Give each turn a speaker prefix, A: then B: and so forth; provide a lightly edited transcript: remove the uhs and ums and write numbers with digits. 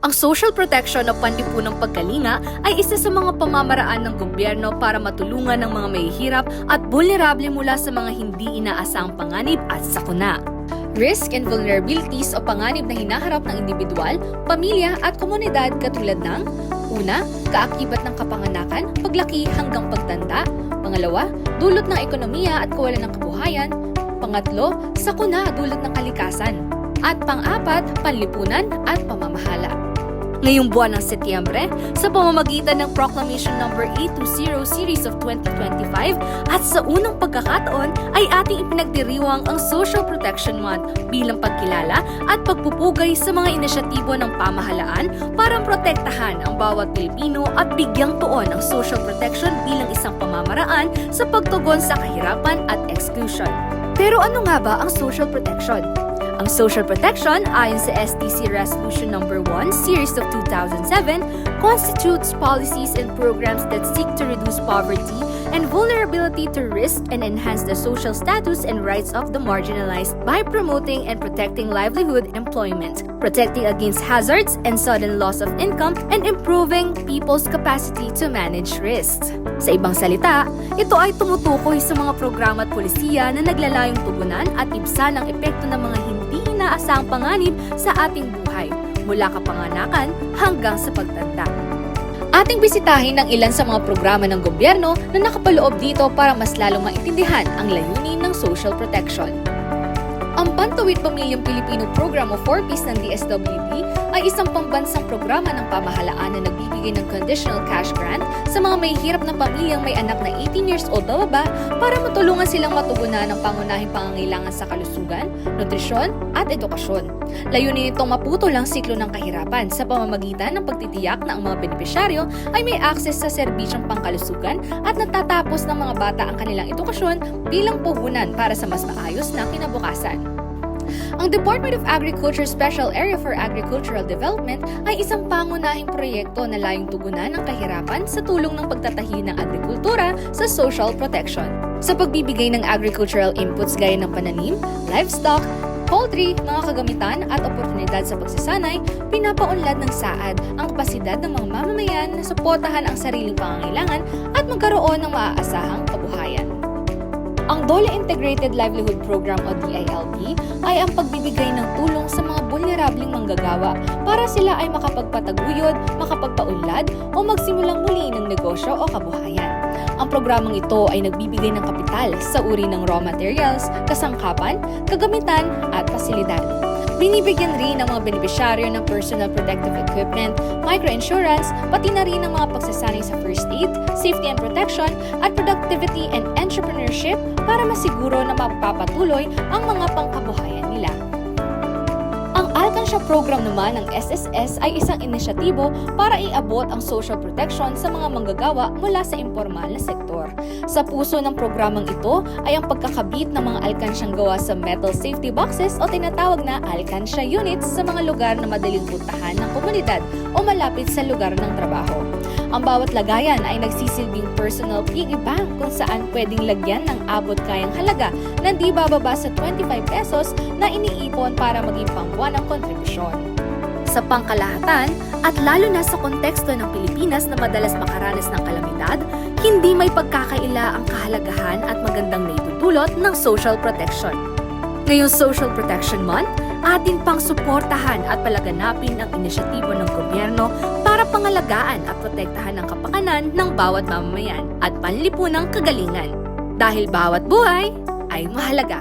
A: Ang social protection o panlipunang pagkalinga ay isa sa mga pamamaraan ng gobyerno para matulungan ng mga mahihirap at vulnerable mula sa mga hindi inaasahang panganib at sakuna. Risk and vulnerabilities o panganib na hinaharap ng individual, pamilya at komunidad katulad ng una, kaakibat ng kapanganakan, paglaki hanggang pagtanda. Pangalawa, dulot ng ekonomiya at kawalan ng kabuhayan. Pangatlo, sakuna dulot ng kalikasan. At pang-apat, panlipunan at pamamahala. Ngayong buwan ng Setyembre, sa pamamagitan ng Proclamation No. 820 Series of 2025 at sa unang pagkakataon ay ating ipinagdiriwang ang Social Protection Month bilang pagkilala at pagpupugay sa mga inisyatibo ng pamahalaan para protektahan ang bawat Pilipino at bigyang tuon ang social protection bilang isang pamamaraan sa pagtugon sa kahirapan at exclusion. Pero ano nga ba ang social protection? Ang social protection ayon sa STC Resolution No. 1 Series of 2007 constitutes policies and programs that seek to reduce poverty and vulnerability to risk and enhance the social status and rights of the marginalized by promoting and protecting livelihood, employment, protecting against hazards and sudden loss of income, and improving people's capacity to manage risks. Sa ibang salita, ito ay tumutukoy sa mga programa at polisiya na naglalayong tugunan at ibsan ang epekto ng mga hindi inaasahang panganib sa ating buhay, mula kapanganakan hanggang sa pagtanda. Ating bisitahin ang ilan sa mga programa ng gobyerno na nakapaloob dito para mas lalong maintindihan ang layunin ng social protection. Ang Pantawid Pamilyang Pilipino Program o 4Ps ng DSWD ay isang pambansang programa ng pamahalaan na nagbibigay ng conditional cash grant sa mga mahihirap na pamilyang may anak na 18 years old bababa para matulungan silang matugunan ang pangunahing pangangailangan sa kalusugan, nutrisyon at edukasyon. Layunin nitong maputol ang siklo ng kahirapan sa pamamagitan ng pagtitiyak na ang mga benepisyaryo ay may access sa serbisyong pangkalusugan at natatapos ng mga bata ang kanilang edukasyon bilang puhunan para sa mas maayos na kinabukasan. Ang Department of Agriculture Special Area for Agricultural Development ay isang pangunahing proyekto na layong tugunan ang kahirapan sa tulong ng pagtatahi ng agrikultura sa social protection. Sa pagbibigay ng agricultural inputs gaya ng pananim, livestock, poultry, mga kagamitan at oportunidad sa pagsasanay, pinapaunlad ng SAAD ang kapasidad ng mga mamamayan na suportahan ang sariling pangangailangan at magkaroon ng maaasahang kabuhayan. Ang DOLE Integrated Livelihood Program o DILP ay ang pagbibigay ng tulong sa mga vulnerableng manggagawa para sila ay makapagpataguyod, makapagpaunlad o magsimulang muli ng negosyo o kabuhayan. Ang programang ito ay nagbibigay ng kapital sa uri ng raw materials, kasangkapan, kagamitan at pasilidad. Binibigyan rin ng mga benepisyaryo ng personal protective equipment, microinsurance, pati na rin ng mga pagsasanay sa first aid, safety and protection, at productivity and entrepreneurship para masiguro na mapapatuloy ang mga pangkabuhayan nila. Ang Alkansya Program naman ng SSS ay isang inisyatibo para iabot ang social protection sa mga manggagawa mula sa impormal na sektor. Sa puso ng programang ito ay ang pagkakabit ng mga alkansyang gawa sa metal safety boxes o tinatawag na alkansya units sa mga lugar na madaling puntahan ng komunidad o malapit sa lugar ng trabaho. Ang bawat lagayan ay nagsisilbing personal piggy bank kung saan pwedeng lagyan ng abot kayang halaga na di bababa sa 25 pesos na iniipon para maging pangbuwan ng kontribusyon. Sa pangkalahatan, at lalo na sa konteksto ng Pilipinas na madalas makaranas ng kalamidad, hindi may pagkakaila ang kahalagahan at magandang naitutulot ng social protection. Ngayong Social Protection Month, atin pang suportahan at palaganapin ang inisyatibo ng gobyerno para pangalagaan at protektahan ang kapakanan ng bawat mamamayan at panlipunang kagalingan. Dahil bawat buhay ay mahalaga.